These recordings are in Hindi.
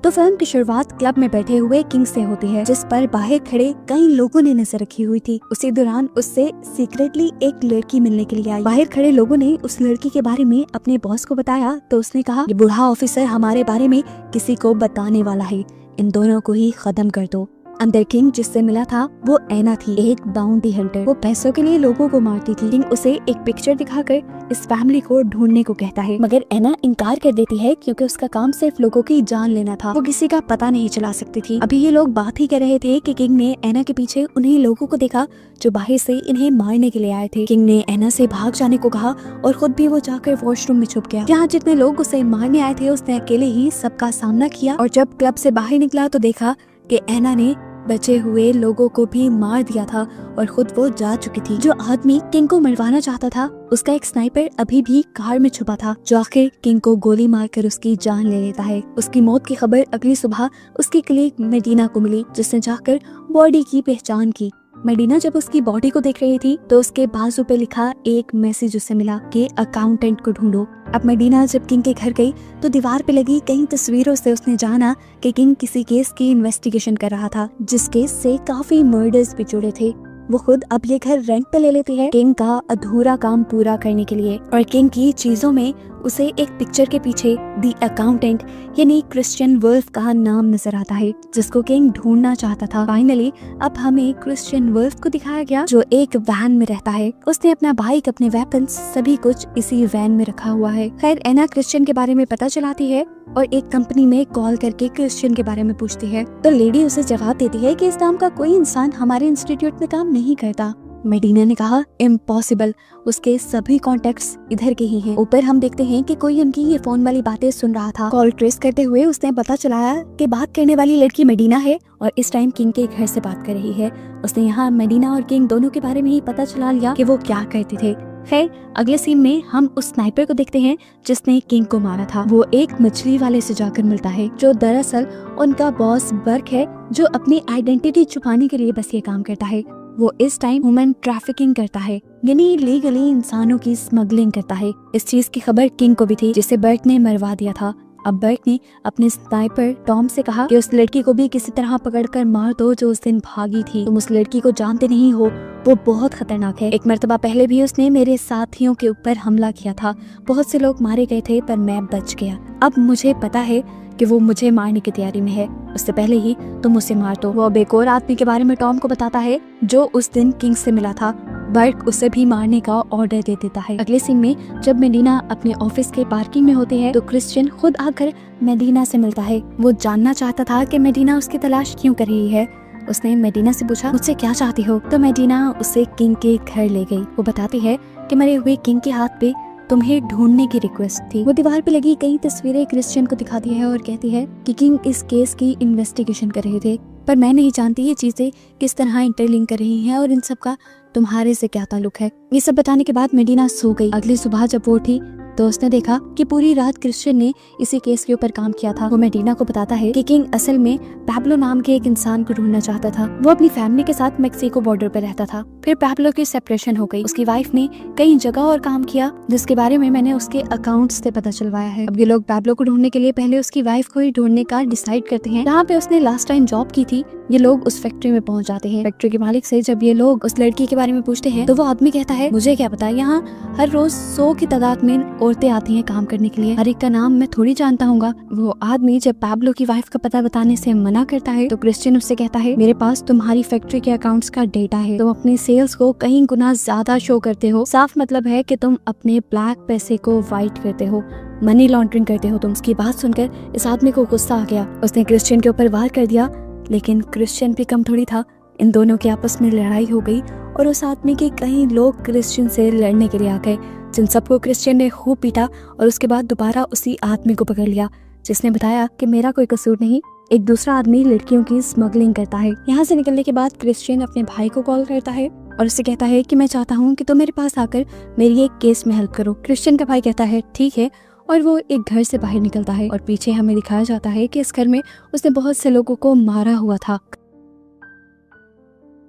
तो फिल्म की शुरुआत क्लब में बैठे हुए किंग से होती है, जिस पर बाहर खड़े कई लोगों ने नजर रखी हुई थी। उसी दौरान उससे सीक्रेटली एक लड़की मिलने के लिए आई। बाहर खड़े लोगों ने उस लड़की के बारे में अपने बॉस को बताया तो उसने कहा, ये बूढ़ा ऑफिसर हमारे बारे में किसी को बताने वाला है, इन दोनों को ही खत्म कर दो। अंदर किंग जिससे मिला था वो एना थी, एक बाउंटी हंटर। वो पैसों के लिए लोगों को मारती थी। किंग उसे एक पिक्चर दिखाकर इस फैमिली को ढूंढने को कहता है, मगर एना इनकार कर देती है क्योंकि उसका काम सिर्फ लोगों की जान लेना था, वो किसी का पता नहीं चला सकती थी। अभी ये लोग बात ही कर रहे थे कि किंग ने एना के पीछे उन्हीं लोगों को देखा जो बाहर से इन्हें मारने के लिए आए थे। किंग ने एना से भाग जाने को कहा और खुद भी वो जाकर वॉशरूम में छुप गया। यहाँ जितने लोग उसे मारने आए थे उसने अकेले ही सबका सामना किया और जब क्लब से बाहर निकला तो देखा कि एना ने बचे हुए लोगों को भी मार दिया था और खुद वो जा चुकी थी। जो आदमी किंग को मरवाना चाहता था उसका एक स्नाइपर अभी भी कार में छुपा था, जो आखिर किंग को गोली मारकर उसकी जान ले लेता है। उसकी मौत की खबर अगली सुबह उसकी कलीग मेडिना को मिली, जिसने जाकर बॉडी की पहचान की। मेडिना जब उसकी बॉडी को देख रही थी तो उसके बाजू पे लिखा एक मैसेज उसे मिला कि अकाउंटेंट को ढूंढो। अब मेडिना जब किंग के घर गई तो दीवार पे लगी कई तस्वीरों से उसने जाना कि किंग किसी केस की इन्वेस्टिगेशन कर रहा था, जिस केस से काफी मर्डर्स भी जुड़े थे। वो खुद अब ये घर रेंट पे ले लेती है किंग का अधूरा काम पूरा करने के लिए, और किंग की चीजों में उसे एक पिक्चर के पीछे दी अकाउंटेंट यानी क्रिश्चियन वुल्फ का नाम नजर आता है, जिसको किंग ढूंढना चाहता था। फाइनली अब हमें क्रिश्चियन वुल्फ को दिखाया गया जो एक वैन में रहता है। उसने अपना बाइक, अपने वेपन्स, सभी कुछ इसी वैन में रखा हुआ है। खैर एना क्रिश्चियन के बारे में पता चलाती है और एक कंपनी में कॉल करके क्रिश्चियन के बारे में पूछती है तो लेडी उसे जवाब देती है कि इस नाम का कोई इंसान हमारे इंस्टीट्यूट में काम नहीं करता। मेडिना ने कहा इम्पॉसिबल, उसके सभी कॉन्टेक्ट्स इधर के ही हैं। ऊपर हम देखते हैं कि कोई उनकी ये फोन वाली बातें सुन रहा था। कॉल ट्रेस करते हुए उसने पता चलाया कि बात करने वाली लड़की मेडिना है और इस टाइम किंग के घर से बात कर रही है। उसने यहाँ मेडिना और किंग दोनों के बारे में ही पता चला लिया कि वो क्या करते थे। खैर अगले सीन में हम उस स्नाइपर को देखते हैं जिसने किंग को मारा था। वो एक मछली वाले से जाकर मिलता है जो दरअसल उनका बॉस बर्क है, जो अपनी आइडेंटिटी छुपाने के लिए बस ये काम करता है। वो इस टाइम ह्यूमन ट्रैफिकिंग करता है, यानी लीगली इंसानों की स्मगलिंग करता है। इस चीज की खबर किंग को भी थी जिसे बर्क ने मरवा दिया था। अब बर्क ने अपने स्नाइपर टॉम से कहा कि उस लड़की को भी किसी तरह पकड़कर मार दो जो उस दिन भागी थी। तुम उस लड़की को जानते नहीं हो, वो बहुत खतरनाक है। एक मर्तबा पहले भी उसने मेरे साथियों के ऊपर हमला किया था, बहुत से लोग मारे गए थे पर मैं बच गया। अब मुझे पता है कि वो मुझे मारने की तैयारी में है, उससे पहले ही तुम उसे मार दो। वो अब एक और आदमी के बारे में टॉम को बताता है जो उस दिन किंग से मिला था। बर्क उसे भी मारने का ऑर्डर दे देता है। अगले सीन में जब मेडिना अपने ऑफिस के पार्किंग में होती है तो क्रिश्चियन खुद आकर मेडिना से मिलता है। वो जानना चाहता था कि मेडिना उसकी तलाश क्यों कर रही है। उसने मेडिना से पूछा मुझसे क्या चाहती हो, तो मेडिना उसे किंग के घर ले गई। वो बताती है कि मरे हुए किंग के हाथ पे तुम्हें ढूंढने की रिक्वेस्ट थी। वो दीवार पे लगी कई तस्वीरें क्रिश्चियन को दिखाती है और कहती है कि किंग इस केस की इन्वेस्टिगेशन कर रहे थे, पर मैं नहीं जानती ये चीजें किस तरह इंटरलिंक कर रही हैं और इन सब का तुम्हारे से क्या ताल्लुक है। ये सब बताने के बाद मेडिना सो गई। अगली सुबह जब वो उठी तो उसने देखा कि पूरी रात क्रिश्चियन ने इसी केस के ऊपर काम किया था। वो मेडिना को बताता है कि किंग असल में पैब्लो नाम के एक इंसान को ढूंढना चाहता था। वो अपनी फैमिली के साथ मेक्सिको बॉर्डर पर रहता था। फिर पैब्लो की सेपरेशन हो गई। उसकी वाइफ ने कई जगह और काम किया जिसके बारे में मैंने उसके अकाउंट्स से पता चलवाया है। अब ये लोग पैब्लो को ढूंढने के लिए पहले उसकी वाइफ को ही ढूंढने का डिसाइड करते हैं। जहाँ पे उसने लास्ट टाइम जॉब की थी ये लोग उस फैक्ट्री में पहुंच जाते हैं। फैक्ट्री के मालिक से जब ये लोग उस लड़की के बारे में पूछते हैं तो वो आदमी कहता है मुझे क्या पता, यहाँ हर रोज 100 की तादाद में औरतें आती हैं काम करने के लिए, हर एक का नाम मैं थोड़ी जानता हूँ। वो आदमी जब पैब्लो की वाइफ का पता बताने से मना करता है तो क्रिश्चियन उससे कहता है मेरे पास तुम्हारी फैक्ट्री के अकाउंट्स का डेटा है, तुम अपनी सेल्स को कई गुना ज्यादा शो करते हो, साफ मतलब है कि तुम अपने ब्लैक पैसे को व्हाइट करते हो, मनी लॉन्ड्रिंग करते हो तुम। उसकी बात सुनकर इस आदमी को गुस्सा आ गया। उसने क्रिश्चियन के ऊपर वार कर दिया, लेकिन क्रिश्चियन भी कम थोड़ी था। इन दोनों की आपस में लड़ाई हो गई और उस आदमी के कई लोग क्रिश्चियन से लड़ने के लिए आ गए, जिन सबको क्रिश्चियन ने खूब पीटा और उसके बाद दोबारा उसी आदमी को पकड़ लिया जिसने बताया कि मेरा कोई कसूर नहीं, एक दूसरा आदमी लड़कियों की स्मगलिंग करता है। यहाँ से निकलने के बाद क्रिश्चियन अपने भाई को कॉल करता है और उससे कहता है कि मैं चाहता हूँ कि तुम मेरे पास आकर मेरी एक केस में हेल्प करो। क्रिश्चियन का भाई कहता है ठीक है, और वो एक घर से बाहर निकलता है और पीछे हमें दिखाया जाता है कि इस घर में उसने बहुत से लोगों को मारा हुआ था।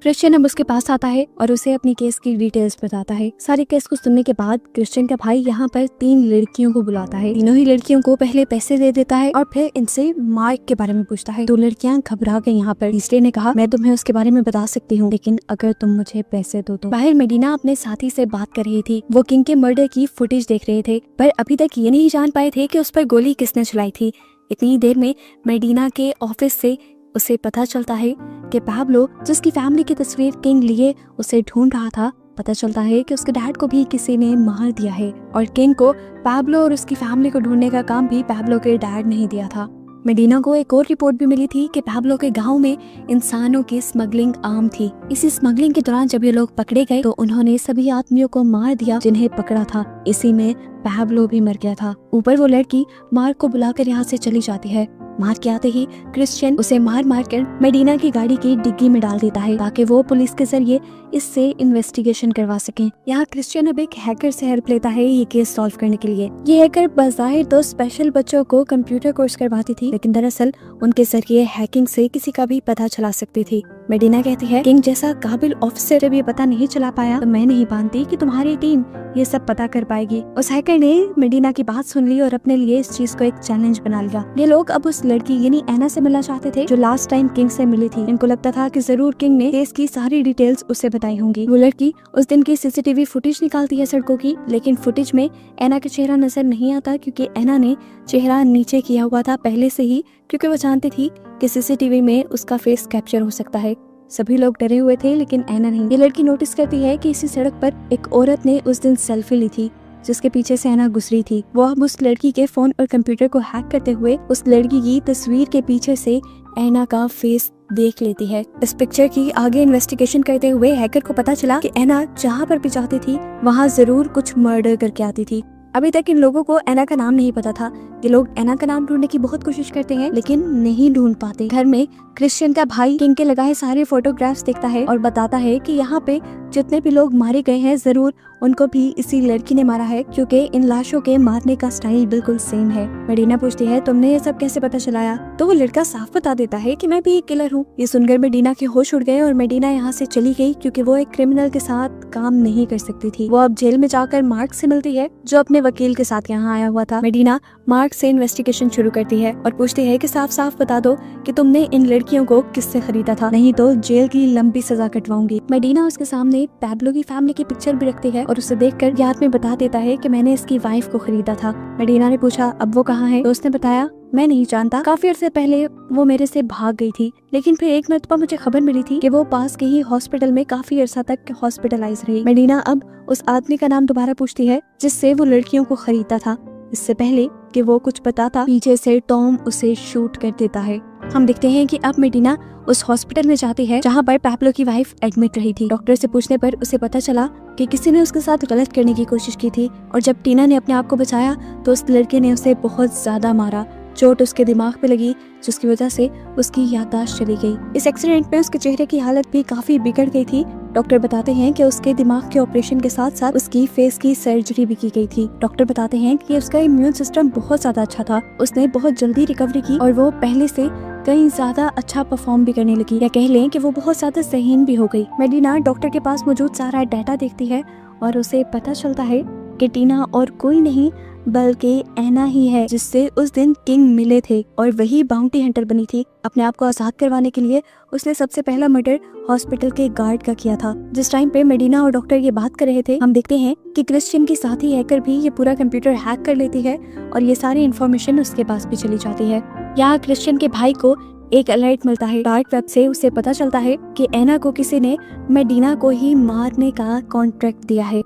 क्रिश्चियन अब उसके पास आता है और उसे अपनी केस की डिटेल्स बताता है। सारे केस को सुनने के बाद क्रिश्चियन का भाई यहाँ पर 3 लड़कियों को बुलाता है। तीनों ही लड़कियों को पहले पैसे दे देता है और फिर इनसे मार्क के बारे में पूछता है। 2 लड़कियां घबरा गई यहाँ पर। तीसरे ने कहा, मैं तुम्हें उसके बारे में बता सकती हूँ, लेकिन अगर तुम मुझे पैसे दो तो। बाहर मेडिना अपने साथी से बात कर रही थी। वो किंग के मर्डर की फुटेज देख रहे थे, पर अभी तक ये नहीं जान पाए थे कि उस पर गोली किसने चलाई थी। इतनी देर में मेडिना के ऑफिस से उसे पता चलता है कि पैब्लो, जिसकी फैमिली की तस्वीर किंग लिए उसे ढूंढ रहा था, पता चलता है कि उसके डैड को भी किसी ने मार दिया है और किंग को पैब्लो और उसकी फैमिली को ढूंढने का काम भी पैब्लो के डैड ने ही दिया था। मेडिना को एक और रिपोर्ट भी मिली थी कि पैब्लो के गांव में इंसानों की स्मगलिंग आम थी। इसी स्मगलिंग के दौरान जब ये लोग पकड़े गए तो उन्होंने सभी आदमियों को मार दिया जिन्हें पकड़ा था। इसी में पैब्लो भी मर गया था। ऊपर वो लड़की मार्क को बुलाकर यहाँ से चली जाती है। मार्क के आते ही क्रिश्चियन उसे मार कर मेडिना की गाड़ी की डिग्गी में डाल देता है ताकि वो पुलिस के जरिए इससे इन्वेस्टिगेशन करवा सकें। यहाँ क्रिश्चियन अब एक हैकर से हेल्प लेता है ये केस सॉल्व करने के लिए। ये हैकर बज़ाहिर तो स्पेशल बच्चों को कंप्यूटर कोर्स करवाती थी, लेकिन दरअसल उनके जरिए हैकिंग से किसी का भी पता चला सकती थी। मेडिना कहती है, किंग जैसा काबिल ऑफिसर जब ये पता नहीं चला पाया तो मैं नहीं मानती कि तुम्हारी टीम ये सब पता कर पाएगी। उस हैकर ने मेडिना की बात सुन ली और अपने लिए इस चीज को एक चैलेंज बना लिया। ये लोग अब उस लड़की यानी एना से मिलना चाहते थे जो लास्ट टाइम किंग से मिली थी। इनको लगता था कि जरूर किंग ने केस की सारी डिटेल्स उसे बताई होंगी। वो लड़की उस दिन की सीसीटीवी फुटेज निकालती है सड़कों की, लेकिन फुटेज में एना का चेहरा नजर नहीं आता क्योंकि एना ने चेहरा नीचे किया हुआ था पहले से ही, क्योंकि वो जानती थी कि सीसीटीवी में उसका फेस कैप्चर हो सकता है। सभी लोग डरे हुए थे लेकिन एना नहीं। ये लड़की नोटिस करती है कि इसी सड़क पर एक औरत ने उस दिन सेल्फी ली थी जिसके पीछे से एना गुजरी थी। वो अब उस लड़की के फोन और कंप्यूटर को हैक करते हुए उस लड़की की तस्वीर के पीछे से एना का फेस देख लेती है। इस पिक्चर की आगे इन्वेस्टिगेशन करते हुए हैकर को पता चला कि एना जहाँ पर भी जाती थी वहाँ जरूर कुछ मर्डर करके आती थी। अभी तक इन लोगों को एना का नाम नहीं पता था। ये लोग एना का नाम ढूंढने की बहुत कोशिश करते हैं लेकिन नहीं ढूंढ पाते। घर में क्रिश्चियन का भाई किंग के लगाए सारे फोटोग्राफ्स देखता है और बताता है कि यहाँ पे जितने भी लोग मारे गए हैं जरूर उनको भी इसी लड़की ने मारा है क्योंकि इन लाशों के मारने का स्टाइल बिल्कुल सेम है। मेडिना पूछती है, तुमने ये सब कैसे पता चलाया? तो वो लड़का साफ बता देता है कि मैं भी एक किलर हूँ। ये सुनकर मेडिना के होश उड़ गए और मेडिना यहाँ से चली गई क्योंकि वो एक क्रिमिनल के साथ काम नहीं कर सकती थी। वो अब जेल में जाकर मार्क से मिलती है जो अपने वकील के साथ यहाँ आया हुआ था। मेडिना मार्क से इन्वेस्टिगेशन शुरू करती है और पूछती है कि साफ साफ बता दो कि तुमने इन लड़कियों को किससे खरीदा था, नहीं तो जेल की लंबी सजा कटवाऊंगी। मेडिना उसके सामने पैब्लो की फैमिली की पिक्चर भी रखती है और उसे देखकर याद में बता देता है कि मैंने इसकी वाइफ को खरीदा था। मेडिना ने पूछा, अब वो कहाँ है? तो उसने बताया, मैं नहीं जानता, काफी अर्से पहले वो मेरे से भाग गई थी, लेकिन फिर एक मरतबा मुझे खबर मिली थी कि वो पास के ही हॉस्पिटल में काफी अर्सा तक हॉस्पिटलाइज रही। मेडिना अब उस आदमी का नाम दोबारा पूछती है जिससे वो लड़कियों को खरीदता था। इससे पहले कि वो कुछ बताता, पीछे से टॉम उसे शूट कर देता है। हम देखते हैं कि अब मेडिना उस हॉस्पिटल में जाती है जहाँ पर पैब्लो की वाइफ एडमिट रही थी। डॉक्टर से पूछने पर उसे पता चला कि किसी ने उसके साथ गलत करने की कोशिश की थी और जब टीना ने अपने आप को बचाया तो उस लड़के ने उसे बहुत ज्यादा मारा। चोट उसके दिमाग पे लगी जिसकी वजह से उसकी याददाश्त चली गई। इस एक्सीडेंट में उसके चेहरे की हालत भी काफी बिगड़ गई थी। डॉक्टर बताते हैं कि उसके दिमाग के ऑपरेशन के साथ साथ उसकी फेस की सर्जरी भी की गई थी। डॉक्टर बताते हैं कि उसका इम्यून सिस्टम बहुत ज्यादा अच्छा था, उसने बहुत जल्दी रिकवरी की और वो पहले से कहीं ज्यादा अच्छा परफॉर्म भी करने लगी, या कह लें कि वो बहुत ज्यादा ज़हीन भी हो गई। मेडिना डॉक्टर के पास मौजूद सारा डाटा देखती है और उसे पता चलता है कि टीना और कोई नहीं बल्कि एना ही है जिससे उस दिन किंग मिले थे और वही बाउंटी हंटर बनी थी। अपने आप को आजाद करवाने के लिए उसने सबसे पहला मर्डर हॉस्पिटल के गार्ड का किया था। जिस टाइम पे मेडिना और डॉक्टर ये बात कर रहे थे, हम देखते हैं कि क्रिश्चियन की साथी हैकर भी ये पूरा कंप्यूटर हैक कर लेती है और ये सारी इन्फॉर्मेशन उसके पास भी चली जाती है। यहाँ क्रिश्चियन के भाई को एक अलर्ट मिलता है डार्क वेब से। उसे पता चलता है कि एना को किसी ने मेडिना को ही मारने का कॉन्ट्रैक्ट दिया है।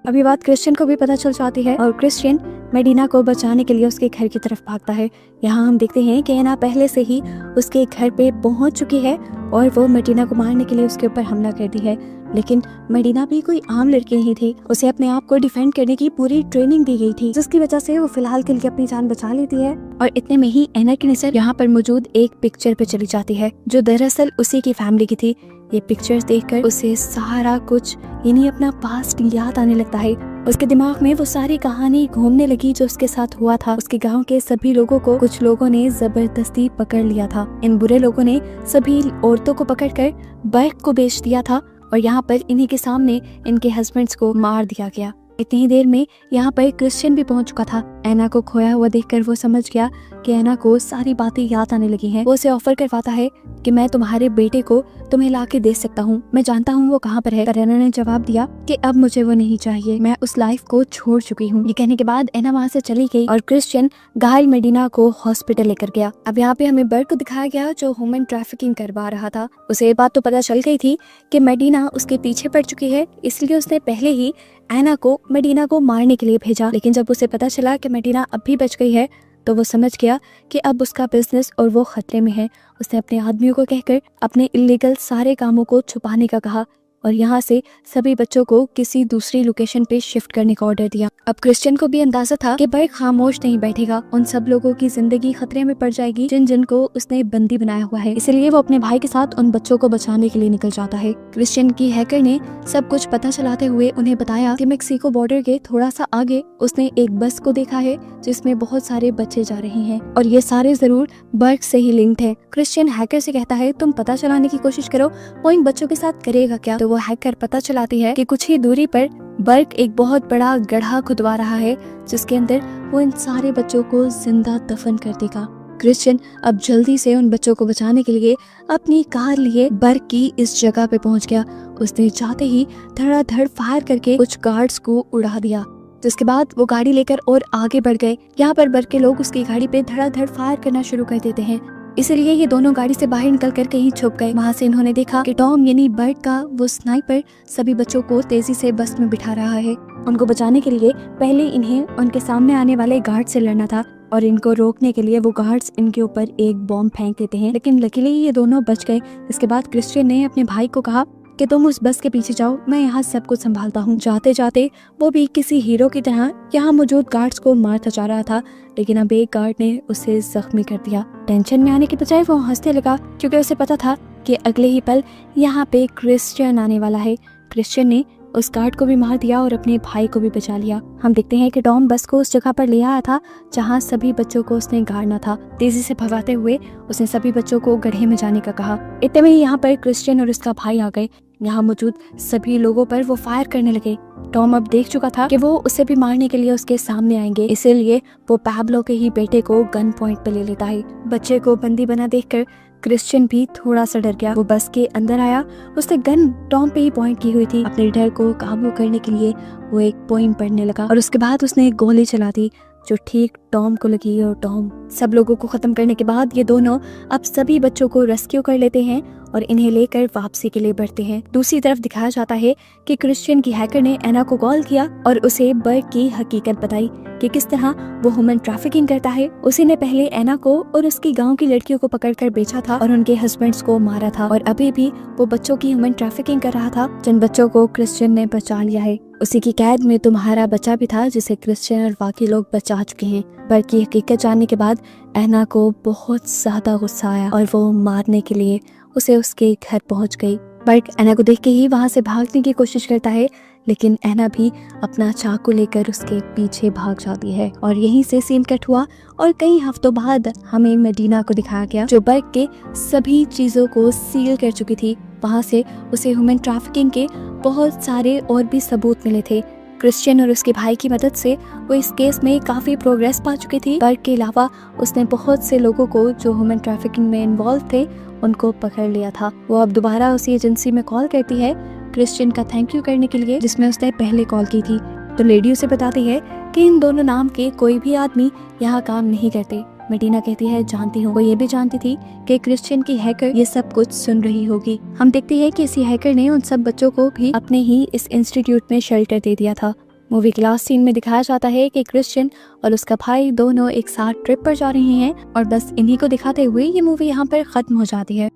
अभी बात क्रिश्चियन को भी पता चल जाती है और क्रिश्चियन मेडिना को बचाने के लिए उसके घर की तरफ भागता है। यहाँ हम देखते हैं कि एना पहले से ही उसके घर पे पहुंच चुकी है और वो मेडिना को मारने के लिए उसके ऊपर हमला करती है, लेकिन मेडिना भी कोई आम लड़की नहीं थी। उसे अपने आप को डिफेंड करने की पूरी ट्रेनिंग दी गई थी जिसकी वजह से वो फिलहाल के लिए अपनी जान बचा लेती है। और इतने में ही एना की नजर यहाँ पर मौजूद एक पिक्चर पे चली जाती है जो दरअसल उसी की फैमिली की थी। ये पिक्चर्स देखकर उसे सारा कुछ यानी अपना पास्ट याद आने लगता है। उसके दिमाग में वो सारी कहानी घूमने लगी जो उसके साथ हुआ था। उसके गांव के सभी लोगों को कुछ लोगों ने जबरदस्ती पकड़ लिया था। इन बुरे लोगों ने सभी औरतों को पकड़कर बर्क को बेच दिया था और यहाँ पर इन्हीं के सामने इनके हस्बैंड्स को मार दिया गया। इतनी ही देर में यहाँ पर क्रिश्चियन भी पहुंच चुका था। एना को खोया हुआ देखकर वो समझ गया कि एना को सारी बातें याद आने लगी हैं। वो उसे ऑफर करवाता है कि मैं तुम्हारे बेटे को तुम्हें ला के दे सकता हूँ, मैं जानता हूँ वो कहाँ पर है। पर एना ने जवाब दिया कि अब मुझे वो नहीं चाहिए, मैं उस लाइफ को छोड़ चुकी हूँ। ये कहने के बाद एना वहाँ से चली गई और क्रिश्चियन घायल मेडिना को हॉस्पिटल लेकर गया। अब यहाँ पे हमें बर्क को दिखाया गया जो ह्यूमन ट्रैफिकिंग करवा रहा था। उसे ये बात तो पता चल गई थी कि मेडिना उसके पीछे पड़ चुकी है, इसलिए उसने पहले ही एना को मेडिना को मारने के लिए भेजा। लेकिन जब उसे पता चला कि मेडिना अब भी बच गई है तो वो समझ गया कि अब उसका बिजनेस और वो खतरे में है। उसने अपने आदमियों को कहकर अपने इलीगल सारे कामों को छुपाने का कहा और यहाँ से सभी बच्चों को किसी दूसरी लोकेशन पे शिफ्ट करने का ऑर्डर दिया। अब क्रिश्चियन को भी अंदाजा था कि बर्क खामोश नहीं बैठेगा, उन सब लोगों की जिंदगी खतरे में पड़ जाएगी जिन जिन को उसने बंदी बनाया हुआ है। इसलिए वो अपने भाई के साथ उन बच्चों को बचाने के लिए निकल जाता है। क्रिश्चियन की हैकर ने सब कुछ पता चलाते हुए उन्हें बताया कि मेक्सिको बॉर्डर के थोड़ा सा आगे उसने एक बस को देखा है जिसमें बहुत सारे बच्चे जा रहे हैं और ये सारे जरूर बर्क से ही लिंक्ड है। क्रिश्चियन हैकर से कहता है तुम पता चलाने की कोशिश करो वो इन बच्चों के साथ करेगा क्या। तो वो हैकर पता चलाती है कि कुछ ही दूरी पर बर्क एक बहुत बड़ा गड्ढा खुदवा रहा है जिसके अंदर वो इन सारे बच्चों को जिंदा दफन कर देगा। क्रिश्चियन अब जल्दी से उन बच्चों को बचाने के लिए अपनी कार लिए बर्क की इस जगह पे पहुंच गया। उसने जाते ही धड़ाधड़ फायर करके कुछ गार्ड्स को उड़ा दिया। जिसके बाद वो गाड़ी लेकर और आगे बढ़ गए। यहाँ पर बर्क के लोग उसकी गाड़ी पे धड़ाधड़ फायर करना शुरू कर देते हैं, इसलिए ये दोनों गाड़ी से बाहर निकल कर कहीं छुप गए। वहाँ से इन्होंने देखा कि टॉम यानी बर्क का वो स्नाइपर सभी बच्चों को तेजी से बस में बिठा रहा है। उनको बचाने के लिए पहले इन्हें उनके सामने आने वाले गार्ड से लड़ना था और इनको रोकने के लिए वो गार्ड्स इनके ऊपर एक बॉम्ब फेंक देते हैं, लेकिन लकीली ये दोनों बच गए। इसके बाद क्रिश्चियन ने अपने भाई को कहा कि तुम उस बस के पीछे जाओ, मैं यहाँ सब कुछ संभालता हूँ। जाते जाते वो भी किसी हीरो की तरह यहाँ मौजूद गार्ड्स को मारता जा रहा था, लेकिन अब एक गार्ड ने उसे जख्मी कर दिया। टेंशन में आने की बजाय वो हंसने लगा क्योंकि उसे पता था कि अगले ही पल यहाँ पे क्रिश्चियन आने वाला है। क्रिश्चियन ने उस गार्ड को भी मार दिया और अपने भाई को भी बचा लिया। हम देखते हैं कि टॉम बस को उस जगह पर ले आया था जहाँ सभी बच्चों को उसने गाड़ना था। तेजी से भगाते हुए उसने सभी बच्चों को गड्ढे में जाने का कहा। इतने में यहाँ पर क्रिश्चियन और उसका भाई आ गए। यहाँ मौजूद सभी लोगों पर वो फायर करने लगे। टॉम अब देख चुका था कि वो उसे भी मारने के लिए उसके सामने आएंगे, इसीलिए वो पैब्लो के ही बेटे को गन पॉइंट पे ले लेता है। बच्चे को बंदी बना देखकर क्रिश्चियन भी थोड़ा सा डर गया। वो बस के अंदर आया, उसने गन टॉम पे ही पॉइंट की हुई थी। अपने डर को काबू करने के लिए वो एक पोइम पढ़ने लगा और उसके बाद उसने एक गोली चला दी जो ठीक टॉम को लगी और टॉम सब लोगों को खत्म करने के बाद ये दोनों अब सभी बच्चों को रेस्क्यू कर लेते हैं और इन्हें लेकर वापसी के लिए बढ़ते हैं। दूसरी तरफ दिखाया जाता है कि क्रिश्चियन की हैकर ने एना को कॉल किया और उसे बर्क की हकीकत बताई कि किस तरह वो ह्यूमन ट्रैफिकिंग करता है। उसी ने पहले एना को और उसकी गांव की लड़कियों को पकड़कर बेचा था और उनके हस्बैंड्स को मारा था और अभी भी वो बच्चों की ह्यूमन ट्रैफिकिंग कर रहा था जिन बच्चों को क्रिश्चियन ने बचा लिया है। उसी की कैद में तुम्हारा बच्चा भी था जिसे क्रिश्चियन और बाकी लोग बचा चुके हैं। बर्क की हकीकत जानने के बाद एना को बहुत ज्यादा गुस्सा आया और वो मारने के लिए उसे उसके घर पहुंच गई। बर्क एना को देख के ही वहां से भागने की कोशिश करता है, लेकिन एना भी अपना चाकू लेकर उसके पीछे भाग जाती है और यहीं से सीन कट हुआ और कई हफ्तों बाद हमें मेडिना को दिखाया गया जो बर्क के सभी चीजों को सील कर चुकी थी। वहां से उसे ह्यूमन ट्रैफिकिंग के बहुत सारे और भी सबूत मिले थे। क्रिश्चियन और उसके भाई की मदद से वो इस केस में काफी प्रोग्रेस पा चुकी थी। बर्क के अलावा उसने बहुत से लोगों को जो ह्यूमन ट्रैफिकिंग में इन्वॉल्व थे उनको पकड़ लिया था। वो अब दोबारा उसी एजेंसी में कॉल करती है क्रिश्चियन का थैंक यू करने के लिए जिसमें उसने पहले कॉल की थी। तो लेडी उसे बताती है कि इन दोनों नाम के कोई भी आदमी यहाँ काम नहीं करते। मेडिना कहती है जानती हूँ। वो ये भी जानती थी कि क्रिश्चियन की हैकर ये सब कुछ सुन रही होगी। हम देखते हैं कि इसी हैकर ने उन सब बच्चों को भी अपने ही इस इंस्टीट्यूट में शेल्टर दे दिया था। मूवी के लास्ट सीन में दिखाया जाता है कि क्रिश्चियन और उसका भाई दोनों एक साथ ट्रिप पर जा रहे हैं और बस इन्हीं को दिखाते हुए ये मूवी यहाँ पर खत्म हो जाती है।